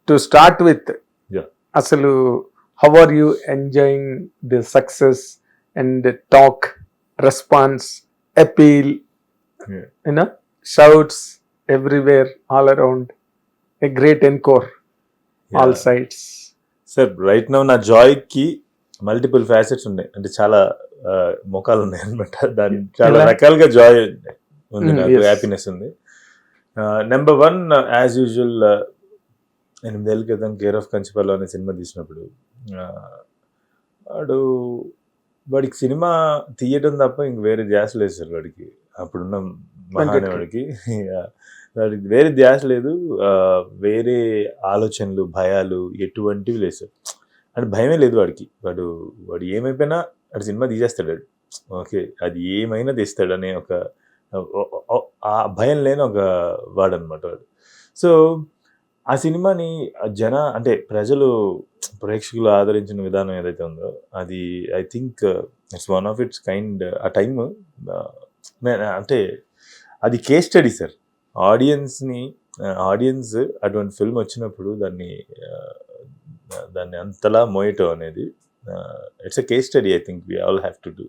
To start with Yeah. అసలు how are you enjoying the success and talk response appeal Yeah. You know shouts everywhere all around a great encore all sides. Sir right now నా జాయ్కి multiple facets ఉన్నాయి, అంటే చాలా ముఖాలు ఉన్నాయి అనమాట. దాని చాలా ఎలా? రకాలుగా జాయ్ ఉంది, Mm, నాకు yes. హ్యాపీనెస్ ఉంది. నెంబర్ 1 యాజ్ యూజువల్ 8 ఏళ్ళ క్రితం కేర్ ఆఫ్ కంచిపల్లి అనే సినిమా తీసినప్పుడు వాడికి సినిమా తీయడం తప్ప ఇంక వేరే ధ్యాస లేదు సార్ వాడికి, అప్పుడున్న మహానేవాడికి. వాడికి వేరే ధ్యాస లేదు, వేరే ఆలోచనలు భయాలు ఎటువంటివి లేదు సార్. అంటే భయమే లేదు వాడికి. వాడు ఏమైపోయినా వాడు సినిమా తీసేస్తాడు వాడు. ఓకే, అది ఏమైనా తీస్తాడు అనే ఒక ఆ భయం లేని ఒక వాడనమాట వాడు. సో ఆ సినిమాని అంటే ప్రజలు ప్రేక్షకులు ఆదరించిన విధానం ఏదైతే ఉందో అది I think it's one of it's kind. ఆ టైమ్ అంటే అది కేస్ స్టడీ సార్. ఆడియన్స్ అటువంటి ఫిల్మ్ వచ్చినప్పుడు దాన్ని అంతలా మోయటం అనేది it's a case study. I think we all have to do.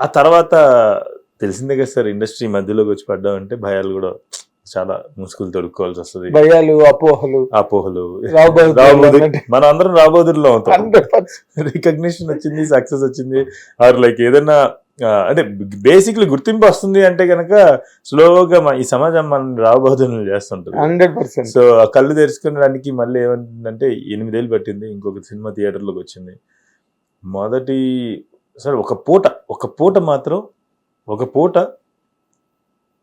ఆ తర్వాత తెలిసిందే కదా సార్, ఇండస్ట్రీ మధ్యలోకి వచ్చి పడ్డామంటే భయాలు కూడా చాలా ముసుగులు తొడుక్కోవాల్సి వస్తుంది, భయాలు అపోహలు రాబోదురు. మనం అందరం రాబోదురులో అవుతాం. రికగ్నిషన్ వచ్చింది, సక్సెస్ వచ్చింది, ఆర్ లైక్ ఏదైనా అంటే బేసిక్లీ గుర్తింపు వస్తుంది అంటే కనుక స్లోగా ఈ సమాజం మనం రాబోదురులు చేస్తుంటుంది. 100%. సో ఆ కళ్ళు తెరుచుకునడానికి మళ్ళీ ఏమంటుందంటే 8 ఏళ్ళు పట్టింది, ఇంకొక సినిమా థియేటర్లోకి వచ్చింది. మొదటి సార్ ఒక పూట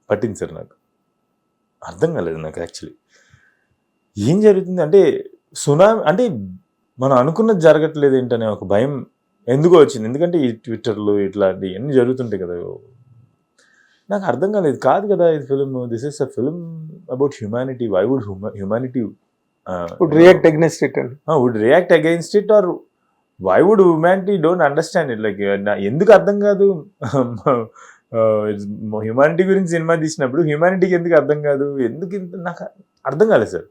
పట్టింది సార్. నాకు అర్థం కాలేదు. నాకు యాక్చువల్లీ ఏం జరుగుతుంది అంటే సునామీ, అంటే మనం అనుకున్నది జరగట్లేదు ఏంటనే ఒక భయం ఎందుకో వచ్చింది. ఎందుకంటే ఈ ట్విట్టర్లు ఇట్లాంటివి అన్నీ జరుగుతుంటాయి కదా. నాకు అర్థం కాలేదు. కాదు కదా ఇది film, this is a film about humanity. Why would humanity would react against it and or why would humanity don't understand it? Like ఎందుకు అర్థం కాదు? హ్యుమానిటీ గురించి సినిమా తీసినప్పుడు హ్యుమానిటీకి ఎందుకు అర్థం కాదు? ఎందుకు ఇంత నాకు అర్థం కాలేదు సార్.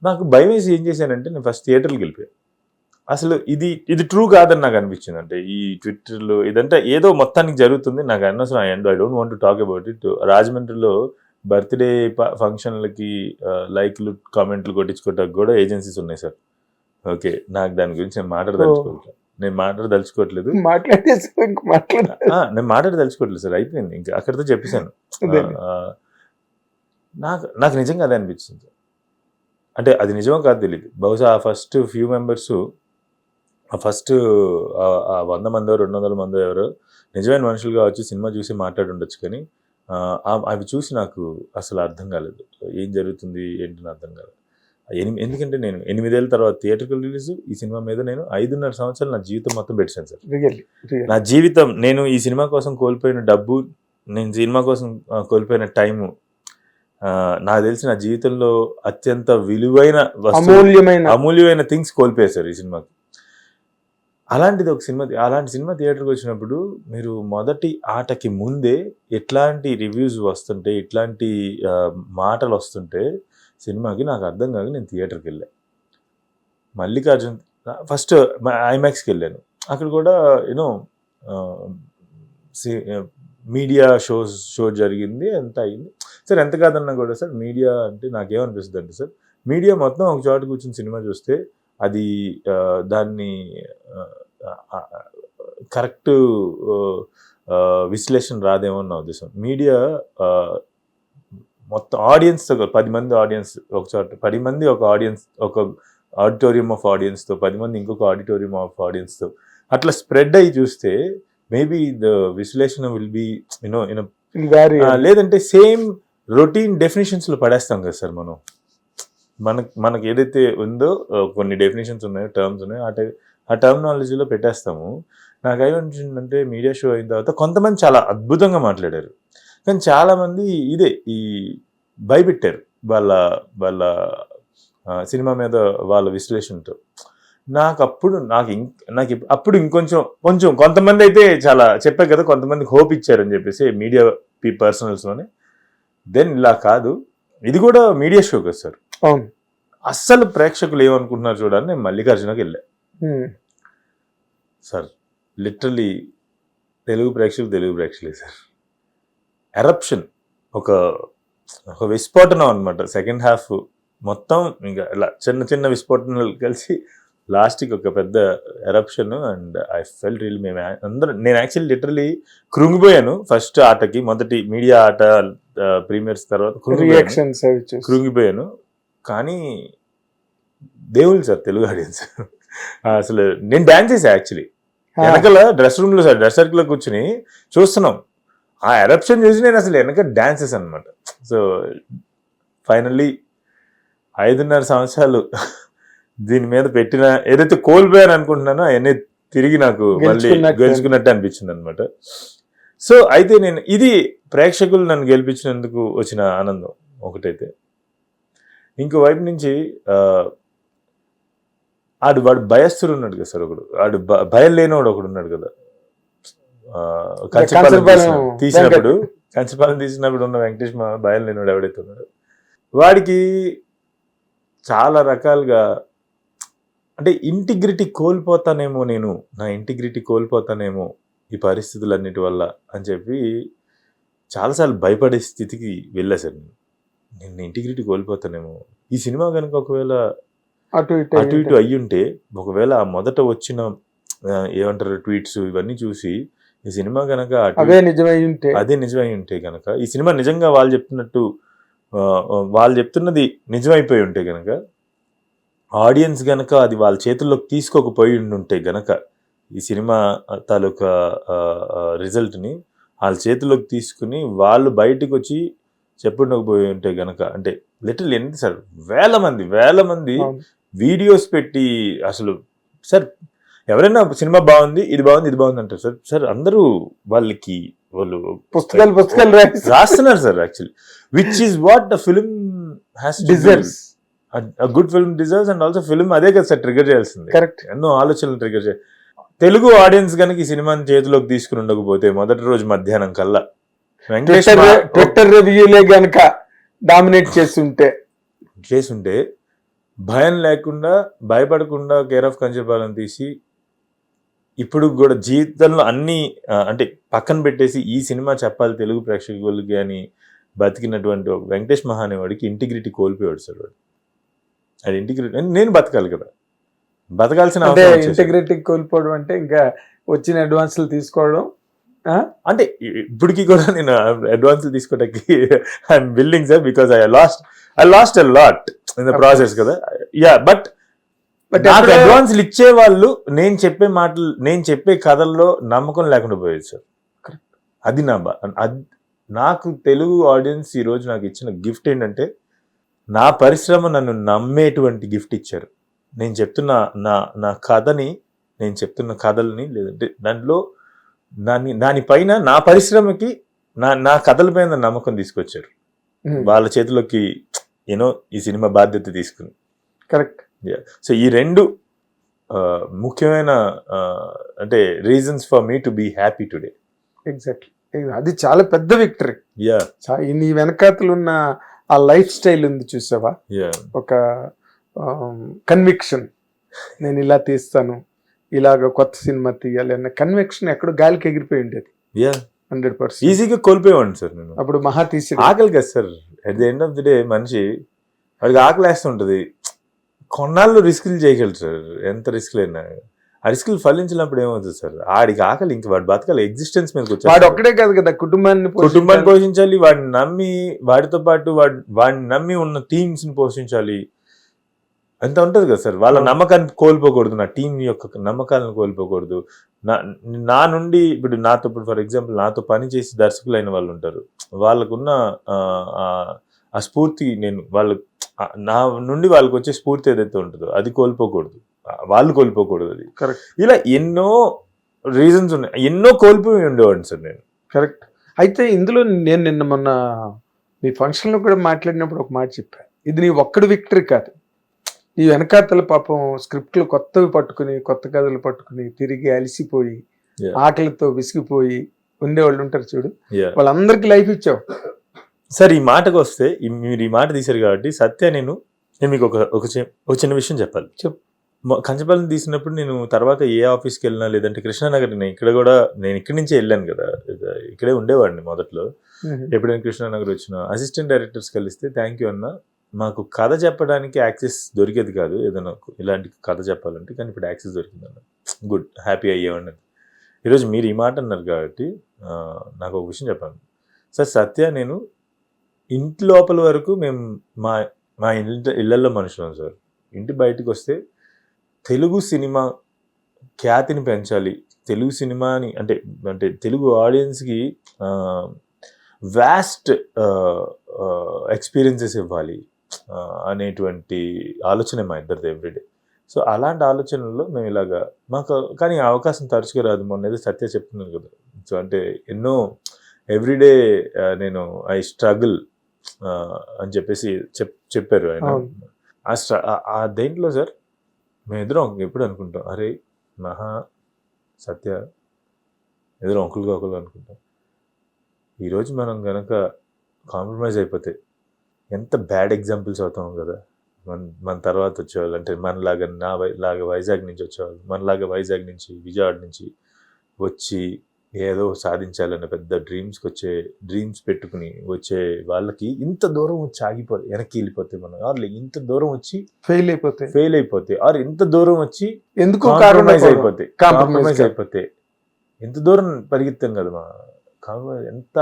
నాకు భయం వేసి ఏం చేశానంటే నేను ఫస్ట్ థియేటర్కి వెళ్ళిపోయాను. అసలు ఇది ట్రూ కాదని నాకు అనిపించింది. అంటే ఈ ట్విట్టర్లో ఇదంతా ఏదో మొత్తానికి జరుగుతుంది, నాకు అనవసరం. I don't want to talk about it. రాజమండ్రిలో బర్త్డే ఫంక్షన్లకి లైక్లు కామెంట్లు కొట్టించుకోవడానికి కూడా ఏజెన్సీస్ ఉన్నాయి సార్. ఓకే, నాకు దాని గురించి నేను మాట్లాడదలుచుకోవట్లేదు. నేను మాట్లాడదలుచుకోవట్లేదు సార్. అయిపోయింది, ఇంకా అక్కడితో చెప్పేశాను. నాకు నిజంగా అదే అనిపించింది. అంటే అది నిజమో కాదు తెలియదు. బహుశా ఆ ఫస్ట్ ఫ్యూ మెంబర్స్, ఆ ఫస్ట్ 100 మందో 200 మందో ఎవరో నిజమైన మనుషులుగా వచ్చి సినిమా చూసి మాట్లాడి ఉండొచ్చు. కానీ అవి చూసి నాకు అసలు అర్థం కాలేదు. ఏం జరుగుతుంది ఏంటని అర్థం కాలేదు. ఎందుకంటే నేను 8 ఏళ్ళ తర్వాత థియేటర్కి రిలీజ్ ఈ సినిమా మీద నేను 5.5 సంవత్సరాలు నా జీవితం మొత్తం పెట్టాను సార్. నా జీవితం, నేను ఈ సినిమా కోసం కోల్పోయిన డబ్బు, నేను సినిమా కోసం కోల్పోయిన టైము, నాకు తెలిసి నా జీవితంలో అత్యంత విలువైన అమూల్యమైన థింగ్స్ కోల్పోయారు ఈ సినిమాకి. అలాంటి సినిమా థియేటర్కి వచ్చినప్పుడు మీరు మొదటి ఆటకి ముందే ఎట్లాంటి రివ్యూస్ వస్తుంటే, ఇట్లాంటి మాటలు వస్తుంటే సినిమాకి నాకు అర్థం కాక నేను థియేటర్కి వెళ్ళాను. మల్లికార్జున్ ఫస్ట్ ఐమాక్స్కి వెళ్ళాను. అక్కడ కూడా యూనో మీడియా షో జరిగింది, అంత అయింది సార్. ఎంత కాదన్నా కూడా సార్, మీడియా అంటే నాకేమనిపిస్తుంది అంటే సార్, మీడియా మొత్తం ఒక చోట కూర్చొని సినిమా చూస్తే అది దాన్ని కరెక్ట్ విశ్లేషణ రాదేమో నా ఉద్దేశం. మీడియా మొత్తం ఆడియన్స్తో 10 మంది ఆడియన్స్ ఒక చోట, 10 మంది ఒక ఆడియన్స్, ఒక ఆడిటోరియం ఆఫ్ ఆడియన్స్తో, 10 మంది ఇంకొక ఆడిటోరియం ఆఫ్ ఆడియన్స్తో అట్లా స్ప్రెడ్ అయ్యి చూస్తే మేబీ ద విశ్లేషణ విల్ బి లేదంటే సేమ్ రొటీన్ డెఫినేషన్స్లో పడేస్తాం కదా సార్. మనకు ఏదైతే ఉందో కొన్ని డెఫినేషన్స్ ఉన్నాయో, టర్మ్స్ ఉన్నాయో, ఆ టర్మినాలజీలో పెట్టేస్తాము. నాకు ఏమనిపించిందంటే మీడియా షో అయిన తర్వాత కొంతమంది చాలా అద్భుతంగా మాట్లాడారు, కానీ చాలామంది ఈ భయపెట్టారు వాళ్ళ సినిమా మీద వాళ్ళ విశ్లేషణతో. నాకు అప్పుడు ఇంకొంచెం కొంతమంది అయితే చాలా చెప్పారు కదా, కొంతమంది హోప్ ఇచ్చారని చెప్పేసి మీడియా పర్సనల్స్లోనే. దెన్ ఇలా కాదు, ఇది కూడా మీడియా షో కదా సార్. అవును, అస్సలు ప్రేక్షకులు ఏమనుకుంటున్నారు చూడాలని నేను మల్లికార్జునకి వెళ్ళా. సార్ లిటరలీ తెలుగు ప్రేక్షకులే సార్. ఎరప్షన్ ఒక విస్ఫోటనం అనమాట. సెకండ్ హాఫ్ మొత్తం ఇంకా ఇలా చిన్న చిన్న విస్ఫోటనాలు కలిసి లాస్ట్కి ఒక పెద్ద eruption. And I fell real నేను యాక్చువల్లీ లిటరలీ కృంగిపోయాను ఫస్ట్ ఆటకి. మొదటి మీడియా ఆట ప్రీమియర్స్ తర్వాత కృంగిపోయాను. కానీ దేవుళ్ళు సార్ తెలుగు ఆడియన్స్. అసలు నేను డాన్స్ చేసా యాక్చువల్లీ వెనకల డ్రెస్ రూమ్ లో సార్, డ్రెస్ సర్కిల్ లో కూర్చుని చూస్తున్నాం. ఆ ఎరప్షన్ చూసి నేను అసలు వెనక డాన్సెస్ అనమాట. సో ఫైనల్లీ 5.5 సంవత్సరాలు దీని మీద పెట్టిన ఏదైతే కోల్పోయాను అనుకుంటున్నానో అవన్నీ తిరిగి నాకు మళ్ళీ గెలుచుకున్నట్టు అనిపించింది అనమాట. సో అయితే నేను ఇది ప్రేక్షకులు నన్ను గెలిపించినందుకు వచ్చిన ఆనందం ఒకటైతే. ఇంకో వైపు నుంచి వాడు భయస్థుడు ఉన్నాడు కదా సార్, ఒకడు వాడు భయం లేనివాడు ఒకడు ఉన్నాడు కదా. కంచపాలెం తీసినప్పుడు ఉన్న వెంకటేష్ భయం లేనివాడు ఎవడైతే ఉన్నాడు, వాడికి చాలా రకాలుగా అంటే ఇంటిగ్రిటీ కోల్పోతానేమో, నా ఇంటిగ్రిటీ కోల్పోతానేమో ఈ పరిస్థితులన్నిటి వల్ల అని చెప్పి చాలాసార్లు భయపడే స్థితికి వెళ్ళా సార్. నేను ఇంటిగ్రిటీ కోల్పోతానేమో, ఈ సినిమా కనుక ఒకవేళ అటు ఇటు అయ్యుంటే, ఒకవేళ ఆ మొదట వచ్చిన ఏమంటారు ట్వీట్స్ ఇవన్నీ చూసి ఈ సినిమా కనుక అదే నిజమై ఉంటే కనుక, ఈ సినిమా నిజంగా వాళ్ళు చెప్తున్నది నిజమైపోయి ఉంటే గనక, ఆడియన్స్ గనక అది వాళ్ళ చేతుల్లోకి తీసుకోకపోయి ఉంటే గనక, ఈ సినిమా తాలూకా రిజల్ట్ని వాళ్ళ చేతుల్లోకి తీసుకుని వాళ్ళు బయటకు వచ్చి చెప్పుండకపోయి ఉంటే గనక, అంటే లిటిల్ ఎంత సార్, వేల మంది వీడియోస్ పెట్టి అసలు సార్ ఎవరైనా సినిమా బాగుంది ఇది బాగుంది అంటారు సార్. సార్ అందరూ వాళ్ళు పుస్తకాలు రాస్తున్నారు sir actually, which is what the film has deserves. A good film deserves, and also film అదే కదా సార్ ట్రిగర్ చేయాల్సింది. కరెక్ట్, ఎన్నో ఆలోచనలు ట్రిగర్ చేయాలి. తెలుగు ఆడియన్స్ కనుక ఈ సినిమాని చేతిలోకి తీసుకుని ఉండకపోతే మొదటి రోజు మధ్యాహ్నం కల్లా ట్విట్టర్ రివ్యూలే గనక డామినేట్ చేస్తుంటే భయం లేకుండా భయపడకుండా కేర్ ఆఫ్ కంచపాలెం తీసి ఇప్పుడు కూడా జీవితంలో అన్ని అంటే పక్కన పెట్టేసి ఈ సినిమా చెప్పాలి తెలుగు ప్రేక్షకులకి అని బతికినటువంటి వెంకటేష్ మహా అనేవాడికి ఇంటిగ్రిటీ కోల్పోయాడు సార్. వాడు అది ఇంటిగ్రిటీ, నేను బతకాలి కదా, బతకాల్సిన ఇంటిగ్రిటీ కోల్పోవడం అంటే ఇంకా వచ్చిన అడ్వాన్స్లు తీసుకోవడం. అంటే ఇప్పటికీ కూడా నేను అడ్వాన్స్లు తీసుకోవడానికి I'm willing sir, because I last a lot in the process కదా. యా, బట్ నాకు అడ్వాన్స్లు ఇచ్చే వాళ్ళు నేను చెప్పే కథల్లో నమ్మకం లేకుండా పోయేది సార్. అది నాకు తెలుగు ఆడియన్స్ ఈరోజు నాకు ఇచ్చిన గిఫ్ట్ ఏంటంటే, నా పరిశ్రమ నన్ను నమ్మేటువంటి గిఫ్ట్ ఇచ్చారు. నేను చెప్తున్న నా కథని, నేను చెప్తున్న కథల్ని, లేదంటే దాంట్లో దానిపైన నా పరిశ్రమకి నా కథల పైన నమ్మకం తీసుకొచ్చారు. వాళ్ళ చేతిలోకి ఈ సినిమా బాధ్యత తీసుకుని. కరెక్ట్. సో ఈ రెండు ముఖ్యమైన అంటే reasons for me to be happy today. Exactly, అది చాలా పెద్ద విక్టరీ. నీ వెనకాతలు ఉన్న ఆ లైఫ్ స్టైల్ ఉంది చూసావా, ఒక కన్విక్షన్, నేను ఇలా తీస్తాను, ఇలాగ కొత్త సినిమా తీయాలి అన్న కన్విక్షన్ ఎక్కడో గాలికి ఎగిరిపోయి ఉండేది. 100% ఈజీగా కోల్పోయేవాడిని సార్ నేను. అప్పుడు మహా తీసి ఆకలి కదా sir, at the end of the day మనిషి వాడికి ఆకలి వేస్తుంటది. కొన్నాళ్ళు రిస్కులు చేయగలరు సార్, ఎంత రిస్క్ అయినా ఆ రిస్కులు ఫలించినప్పుడు ఏమవుతుంది సార్, ఆడికి ఆకలి ఇంక వాడు బతకాలి, ఎగ్జిస్టెన్స్ మీదకి వచ్చాడు. వాడు ఒక్కడే కాదు కదా, కుటుంబాన్ని పోషించాలి, వాడిని నమ్మి, వాడితో పాటు వాడిని నమ్మి ఉన్న టీమ్స్ ని పోషించాలి, అంత ఉంటది కదా సార్. వాళ్ళ నమ్మకాన్ని కోల్పోకూడదు, నా టీం యొక్క నమ్మకాలను కోల్పోకూడదు. నా నుండి ఇప్పుడు ఫర్ ఎగ్జాంపుల్ నాతో పని చేసి దర్శకులు అయిన వాళ్ళు ఉంటారు, వాళ్ళకున్న ఆ స్ఫూర్తి నా నుండి వాళ్ళకి వచ్చే స్ఫూర్తి ఏదైతే ఉంటుందో అది కోల్పోకూడదు, వాళ్ళు కోల్పోకూడదు. అది ఇలా ఎన్నో రీజన్స్ ఉన్నాయి, ఎన్నో కోల్పోయి ఉండేవాడిని సార్ నేను. కరెక్ట్. అయితే ఇందులో నేను నిన్న మొన్న మీ ఫంక్షన్లో కూడా మాట్లాడినప్పుడు ఒక మాట చెప్పాను, ఇది నీ ఒక్కడి విక్టరీ కాదు, నీ వెనకాతల పాపం స్క్రిప్ట్లు కొత్తవి పట్టుకుని, కొత్త కథలు పట్టుకుని తిరిగి అలసిపోయి ఆకలితో విసిగిపోయి ఉండేవాళ్ళు ఉంటారు చూడు, వాళ్ళందరికీ లైఫ్ ఇచ్చావు సార్. ఈ మాటకు వస్తే, మీరు ఈ మాట తీశారు కాబట్టి, సత్య నేను నేను మీకు ఒక చిన్న విషయం చెప్పాలి. చెప్పు. కంచపాలెం తీసినప్పుడు నేను తర్వాత ఏ ఆఫీస్కి వెళ్ళినా లేదంటే కృష్ణానగర్, నేను ఇక్కడి నుంచే వెళ్ళాను కదా, ఇక్కడే ఉండేవాడిని మొదట్లో. ఎప్పుడైనా కృష్ణానగర్ వచ్చిన అసిస్టెంట్ డైరెక్టర్స్ కలిస్తే థ్యాంక్ యూ అన్న, మాకు కథ చెప్పడానికి యాక్సెస్ దొరికేది కాదు, ఏదైనా ఇలాంటి కథ చెప్పాలంటే, కానీ ఇప్పుడు యాక్సెస్ దొరికింది అన్న, గుడ్, హ్యాపీ అయ్యేవాడిని. ఈరోజు మీరు ఈ మాట అన్నారు కాబట్టి నాకు ఒక విషయం చెప్పాను సార్. సత్య నేను ఇంటి లోపల వరకు మేము మా ఇళ్ళల్లో మనుషులం సార్. ఇంటి బయటకు వస్తే తెలుగు సినిమా ఖ్యాతిని పెంచాలి, తెలుగు సినిమాని అంటే తెలుగు ఆడియన్స్కి వాస్ట్ ఎక్స్పీరియన్సెస్ ఇవ్వాలి అనేటువంటి ఆలోచన మా ఇద్దరిది ఎవ్రీడే. సో అలాంటి ఆలోచనల్లో మేము ఇలాగా కానీ అవకాశం తరచుగా రాదు. మొన్న ఏదో సత్య చెప్తున్నాను కదా, సో అంటే ఎన్నో ఎవ్రీడే నేను ఐ స్ట్రగుల్ అని చెప్పేసి చెప్పారు ఆయన. ఆ దేంట్లో సార్ మేమిద్దరం ఎప్పుడు అనుకుంటాం, అరే మహా సత్య ఎదురు ఒకరు అనుకుంటాం. ఈరోజు మనం కనుక కాంప్రమైజ్ అయిపోతే ఎంత బ్యాడ్ ఎగ్జాంపుల్స్ అవుతాం కదా మన తర్వాత వచ్చేవాళ్ళు. అంటే మనలాగా వైజాగ్ నుంచి వచ్చేవాళ్ళు, మనలాగా వైజాగ్ నుంచి విజయవాడ నుంచి వచ్చి ఏదో సాధించాలన్న పెద్ద డ్రీమ్స్ పెట్టుకుని వచ్చే వాళ్ళకి ఇంత దూరం వచ్చి వెనక్కి వెళ్ళిపోతే మనం, ఆర్ ఇంత దూరం వచ్చి ఫెయిల్ అయిపోతే ఆర్ ఇంత దూరం వచ్చి ఎందుకు కాంప్రమైజ్ అయిపోతే ఎంత దూరం పరిగెత్తాం కదా ఎంత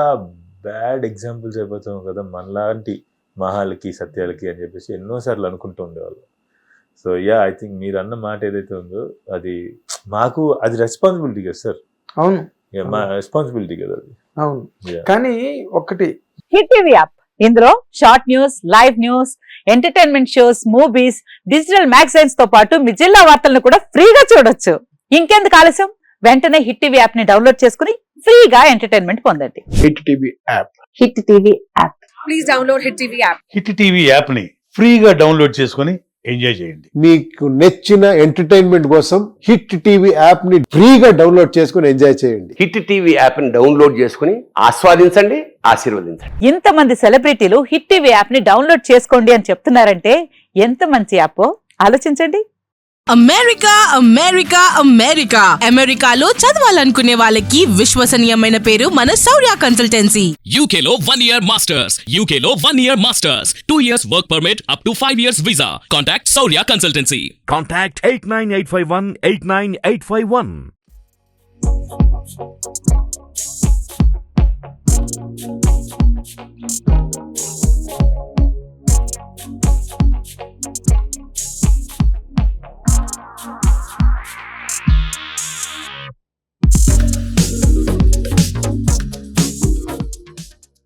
బ్యాడ్ ఎగ్జాంపుల్స్ అయిపోతాం కదా మనలాంటి మహాలకి సత్యాలకి అని చెప్పేసి ఎన్నోసార్లు అనుకుంటూ ఉండేవాళ్ళు. సో ఐ థింక్ మీరు అన్న మాట ఏదైతే ఉందో అది మాకు అది రెస్పాన్సిబిలిటీ కదా సార్. అవును, మా రెస్పాన్సిబిలిటీ కదా అది. అవును. కానీ ఒకటి హిట్ టీవీ యాప్, ఇందులో short news, live news, entertainment shows, movies, digital magazines తో పాటు మీ జిల్లా వార్తలను కూడా ఫ్రీగా చూడొచ్చు. ఇంకెందుకు ఆలస్యం, వెంటనే హిట్ టీవీ యాప్ ని డౌన్లోడ్ చేసుకుని ఫ్రీగా ఎంటర్టైన్మెంట్ పొందండి. Hit TV app. Hit TV app. Please download hit TV app. Hit TV app ని ఫ్రీగా డౌన్లోడ్ చేసుకొని ఎంజాయ్ చేయండి. మీకు నచ్చిన ఎంటర్టైన్మెంట్ కోసం హిట్ టీవీ యాప్ ని ఫ్రీగా డౌన్లోడ్ చేసుకుని ఎంజాయ్ చేయండి. హిట్ టీవీ యాప్ ని డౌన్లోడ్ చేసుకుని ఆస్వాదించండి, ఆశీర్వదించండి. ఇంతమంది సెలబ్రిటీలు హిట్ టీవీ యాప్ ని డౌన్లోడ్ చేసుకోండి అని చెప్తున్నారంటే ఎంత మంచి యాప్ ఆలోచించండి. అమెరికా అమెరికాలో చదవాలనుకునే వాళ్ళకి విశ్వసనీయమైన పేరు మన శౌర్య కన్సల్టెన్సీ. UK లో 1 year masters, UK లో 1 year masters, 2 years work permit up to 5 years visa. Contact Saurya Consultancy. Contact 89851 89851.